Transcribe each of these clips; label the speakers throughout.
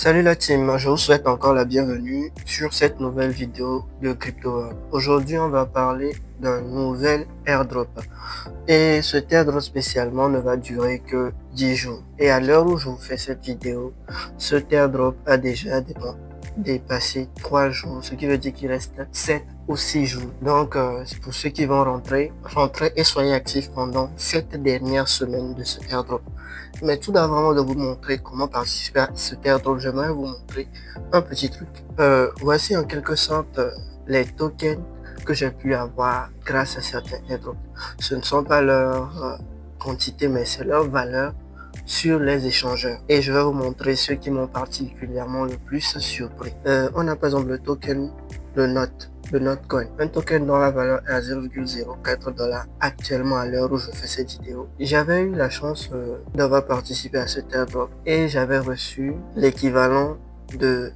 Speaker 1: Salut la team, je vous souhaite encore la bienvenue sur cette nouvelle vidéo de CryptoWorld. Aujourd'hui, on va parler d'un nouvel airdrop. Et cet airdrop spécialement ne va durer que 10 jours. Et à l'heure où je vous fais cette vidéo, cet airdrop a déjà dépassé 3 jours, ce qui veut dire qu'il reste 7 ou 6 jours. Donc, c'est pour ceux qui vont rentrez et soyez actifs pendant cette dernière semaine de ce airdrop. Mais tout d'abord, de vous montrer comment participer à cet airdrop, j'aimerais vous montrer un petit truc. Voici en quelque sorte les tokens que j'ai pu avoir grâce à certains airdrops. Ce ne sont pas leur quantité, mais c'est leur valeur sur les échangeurs. Et je vais vous montrer ceux qui m'ont particulièrement le plus surpris. On a par exemple le token, le Notcoin. Un token dont la valeur est à 0,04 $ actuellement à l'heure où je fais cette vidéo. J'avais eu la chance d'avoir participé à cet airdrop et j'avais reçu l'équivalent de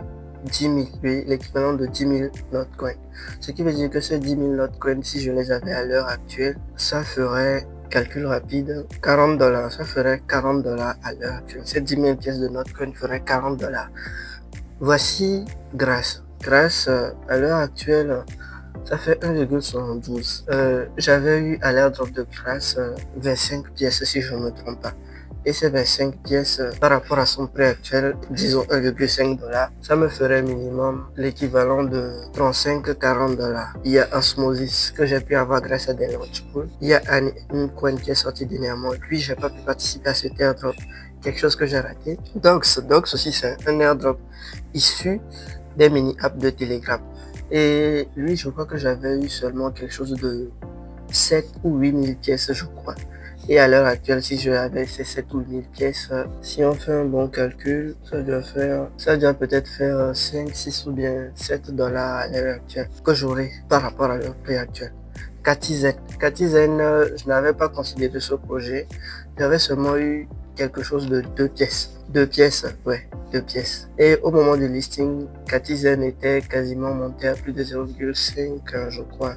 Speaker 1: 10 000, oui, l'équivalent de 10 000 Notcoin. Ce qui veut dire que ces 10 000 Notcoin, si je les avais à l'heure actuelle, ça ferait, calcul rapide, 40 $. Ça ferait 40 $ à l'heure actuelle. Ces 10 000 pièces de Notcoin feraient 40 $. Voici grâce à l'heure actuelle, ça fait 1,72. J'avais eu à l'airdrop de grâce 25 pièces si je ne me trompe pas. Et ces 25 pièces, par rapport à son prix actuel, disons 1,5 $, ça me ferait minimum l'équivalent de 35-40 $. Il y a Osmosis que j'ai pu avoir grâce à des launch pools. Il y a une coin qui est sortie dernièrement. Puis, j'ai pas pu participer à cet airdrop. Quelque chose que j'ai raté. Dox aussi, c'est un airdrop issu des mini-apps de Telegram. Et lui, je crois que j'avais eu seulement quelque chose de 7 ou 8 000 pièces, je crois. Et à l'heure actuelle, si je avais ces 7 ou 8 000 pièces, si on fait un bon calcul, ça doit peut-être faire 5, 6 ou bien 7 $ à l'heure actuelle que j'aurai par rapport à leur prix actuel. Katizen, je n'avais pas considéré ce projet. J'avais seulement eu quelque chose de 2 pièces. 2 pièces, ouais, 2 pièces. Et au moment du listing, Katizen était quasiment monté à plus de 0,5, je crois.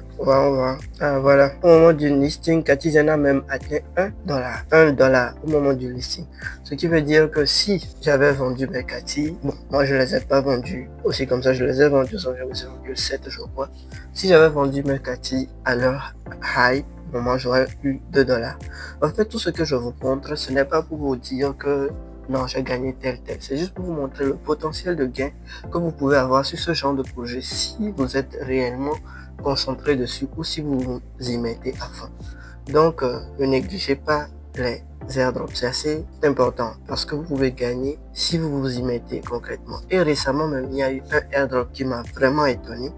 Speaker 1: Ah, voilà. Au moment du listing, Katizen a même atteint 1 $. 1 $ au moment du listing. Ce qui veut dire que si j'avais vendu mes Kati, bon, moi je les ai pas vendus aussi comme ça, je les ai vendus à 0,7, je crois. Si j'avais vendu mes Kati à leur high, moment j'aurais eu 2 $. En fait, tout ce que je vous montre, ce n'est pas pour vous dire que non, j'ai gagné tel. C'est juste pour vous montrer le potentiel de gain que vous pouvez avoir sur ce genre de projet si vous êtes réellement concentré dessus ou si vous vous y mettez à fond. Donc, ne négligez pas les airdrops. C'est assez important parce que vous pouvez gagner si vous vous y mettez concrètement. Et récemment même, il y a eu un airdrop qui m'a vraiment étonné.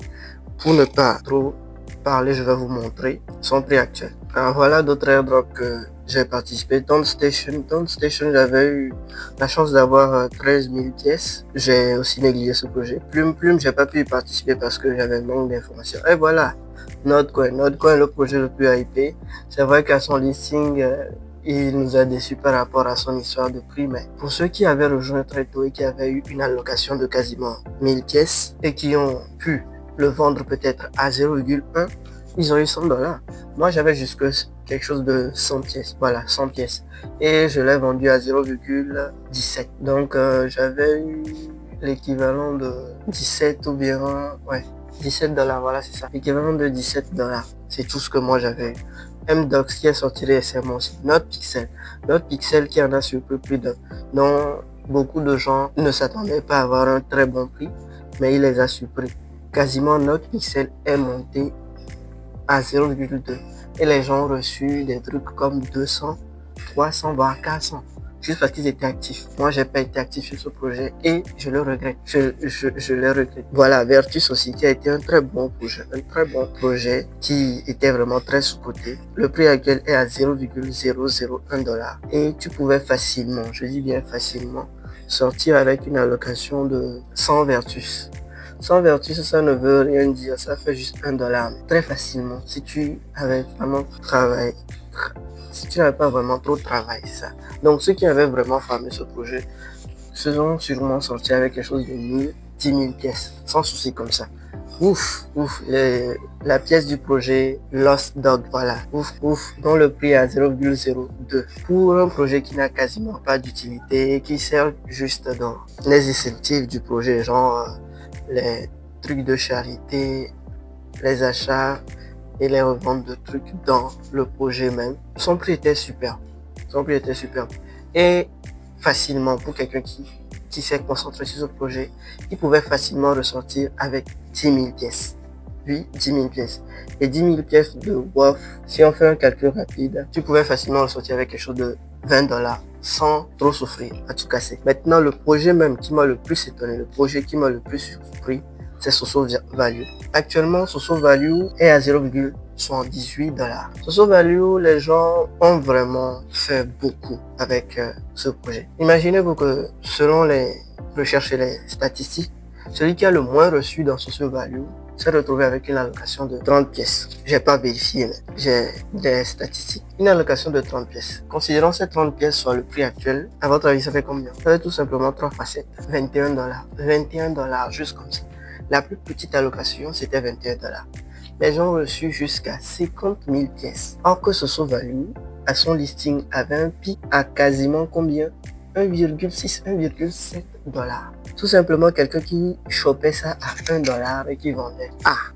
Speaker 1: Pour ne pas trop parler, je vais vous montrer son prix actuel. Alors voilà d'autres airdrops que j'ai participé. Tone Station, j'avais eu la chance d'avoir 13 000 pièces. J'ai aussi négligé ce projet. Plume, j'ai pas pu y participer parce que j'avais manque d'informations. Et voilà, Notcoin, le projet le plus hypé. C'est vrai qu'à son listing, il nous a déçus par rapport à son histoire de prix, mais pour ceux qui avaient rejoint très tôt et qui avaient eu une allocation de quasiment 1000 pièces et qui ont pu le vendre peut-être à 0,1, ils ont eu 100 $. Moi, j'avais jusque quelque chose de 100 pièces. Voilà, 100 pièces. Et je l'ai vendu à 0,17. Donc, j'avais eu l'équivalent de 17 ou bien, ouais, 17 $. Voilà, c'est ça. L'équivalent de 17 $. C'est tout ce que moi j'avais eu. MDox qui est sorti récemment aussi. NotPixel qui en a surpris plus d'un. Donc, beaucoup de gens ne s'attendaient pas à avoir un très bon prix, mais il les a surpris. Quasiment notre pixel est monté à 0,2 et les gens ont reçu des trucs comme 200, 300 voire 400 juste parce qu'ils étaient actifs. Moi, j'ai pas été actif sur ce projet et je le regrette. Je le regrette. Voilà, Vertus aussi qui a été un très bon projet qui était vraiment très sous-coté. Le prix actuel est à 0,001 $ et tu pouvais facilement, je dis bien facilement, sortir avec une allocation de 100 Vertus. Sans vertu, ça ne veut rien dire, ça fait juste 1 $. Très facilement, si tu avais vraiment travaillé, si tu n'avais pas vraiment trop travaillé ça. Donc, ceux qui avaient vraiment farmé ce projet se sont sûrement sortis avec quelque chose de 1000, 10 000 pièces, sans souci comme ça. La pièce du projet Lost Dog, voilà, dont le prix est à 0,02. Pour un projet qui n'a quasiment pas d'utilité, qui sert juste dans les incentives du projet, genre les trucs de charité, les achats et les reventes de trucs dans le projet même. Son prix était super. Son prix était super. Et facilement, pour quelqu'un qui s'est concentré sur ce projet, il pouvait facilement ressortir avec 10 000 pièces. Oui, 10 000 pièces. Et 10 000 pièces de WOF, si on fait un calcul rapide, tu pouvais facilement ressortir avec quelque chose de 20 dollars sans trop souffrir, à tout casser. Maintenant, le projet même qui m'a le plus étonné, le projet qui m'a le plus surpris, c'est Soso Value. Actuellement, Soso Value est à 0,78 dollars. Soso Value, les gens ont vraiment fait beaucoup avec ce projet. Imaginez-vous que selon les recherches et les statistiques, celui qui a le moins reçu dans Soso Value s'est retrouvé avec une allocation de 30 pièces. J'ai pas vérifié, mais j'ai des statistiques. Une allocation de 30 pièces. Considérons ces 30 pièces soit le prix actuel, à votre avis, ça fait combien? Ça fait tout simplement 3 facettes. 21 dollars. 21 dollars, juste comme ça. La plus petite allocation, c'était 21 dollars. Les gens ont reçu jusqu'à 50 000 pièces. Or que Soso Value, à son listing, avait un pic à quasiment combien? 1,6, 1,7 dollars. Tout simplement quelqu'un qui chopait ça à 1 dollar et qui vendait.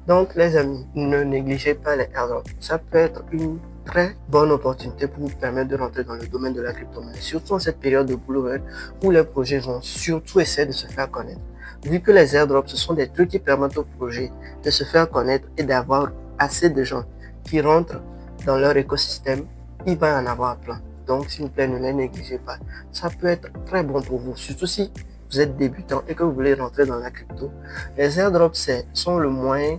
Speaker 1: Donc les amis, ne négligez pas les airdrops. Ça peut être une très bonne opportunité pour vous permettre de rentrer dans le domaine de la crypto-monnaie. Surtout en cette période de bull run où les projets vont surtout essayer de se faire connaître. Vu que les airdrops, ce sont des trucs qui permettent aux projets de se faire connaître et d'avoir assez de gens qui rentrent dans leur écosystème, il va y en avoir plein. Donc, s'il vous plaît, ne les négligez pas. Ça peut être très bon pour vous, surtout si vous êtes débutant et que vous voulez rentrer dans la crypto. Les airdrops sont le moyen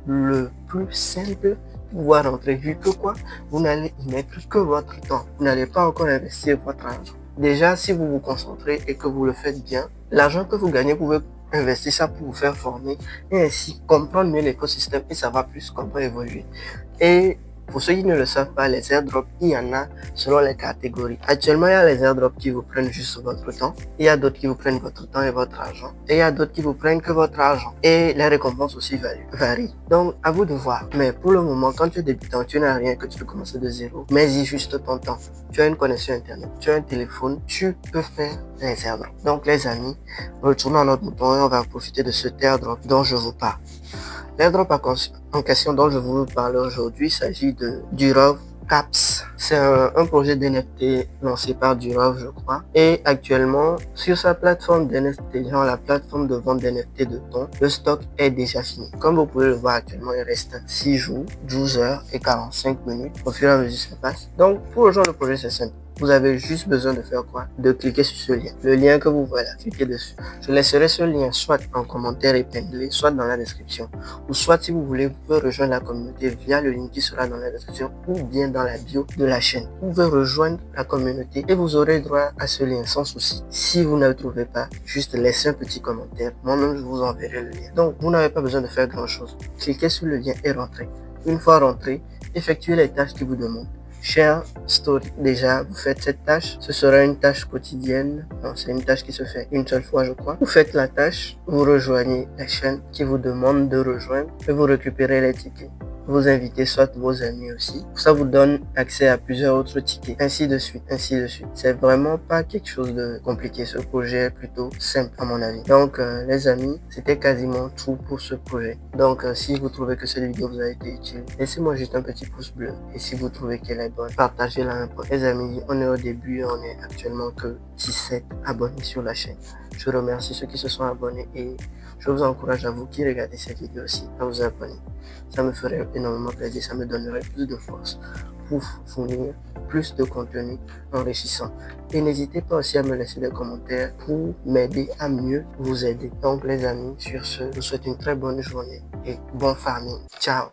Speaker 1: le plus simple pour pouvoir rentrer, vu que quoi, vous n'allez y mettre que votre temps. Vous n'allez pas encore investir votre argent. Déjà, si vous vous concentrez et que vous le faites bien, l'argent que vous gagnez, vous pouvez investir ça pour vous faire former et ainsi comprendre mieux l'écosystème et savoir plus comment évoluer. Et pour ceux qui ne le savent pas, les airdrops, il y en a selon les catégories. Actuellement, il y a les airdrops qui vous prennent juste votre temps. Il y a d'autres qui vous prennent votre temps et votre argent. Et il y a d'autres qui vous prennent que votre argent. Et les récompenses aussi varient. Donc, à vous de voir. Mais pour le moment, quand tu es débutant, tu n'as rien, que tu peux commencer de zéro. Mais y juste ton temps. Tu as une connexion internet, tu as un téléphone, tu peux faire les airdrops. Donc, les amis, retournons à notre mouton et on va profiter de ce airdrop dont je vous parle. L'airdrop en question dont je vous parle aujourd'hui s'agit de Durov Caps. C'est un projet d'NFT lancé par Durov, je crois. Et actuellement, sur sa plateforme d'NFT, genre la plateforme de vente d'NFT de ton, le stock est déjà fini. Comme vous pouvez le voir actuellement, il reste 6 jours, 12 heures et 45 minutes. Au fur et à mesure, ça passe. Donc, pour rejoindre le projet, c'est simple. Vous avez juste besoin de faire quoi? De cliquer sur ce lien. Le lien que vous voyez là, cliquez dessus. Je laisserai ce lien soit en commentaire épinglé, soit dans la description. Ou soit si vous voulez, vous pouvez rejoindre la communauté via le lien qui sera dans la description ou bien dans la bio de la chaîne. Vous pouvez rejoindre la communauté et vous aurez droit à ce lien sans souci. Si vous ne le trouvez pas, juste laissez un petit commentaire. Moi-même, je vous enverrai le lien. Donc, vous n'avez pas besoin de faire grand-chose. Cliquez sur le lien et rentrez. Une fois rentré, effectuez les tâches qui vous demandent. Share Story. Déjà, vous faites cette tâche. Ce sera une tâche quotidienne. Non, c'est une tâche qui se fait une seule fois, je crois. Vous faites la tâche, vous rejoignez la chaîne qui vous demande de rejoindre et vous récupérez les tickets. Vous invitez soit vos amis aussi. Ça vous donne accès à plusieurs autres tickets. Ainsi de suite, ainsi de suite. C'est vraiment pas quelque chose de compliqué. Ce projet est plutôt simple à mon avis. Donc, les amis, c'était quasiment tout pour ce projet. Donc, si vous trouvez que cette vidéo vous a été utile, laissez-moi juste un petit pouce bleu. Et si vous trouvez qu'elle est bonne, partagez-la un peu. Les amis, on est au début, on est actuellement que 17 abonnés sur la chaîne. Je remercie ceux qui se sont abonnés et je vous encourage à vous qui regardez cette vidéo aussi à vous abonner. Ça me ferait énormément plaisir, ça me donnerait plus de force pour fournir plus de contenu enrichissant. Et n'hésitez pas aussi à me laisser des commentaires pour m'aider à mieux vous aider. Donc les amis, sur ce, je vous souhaite une très bonne journée et bon farming. Ciao!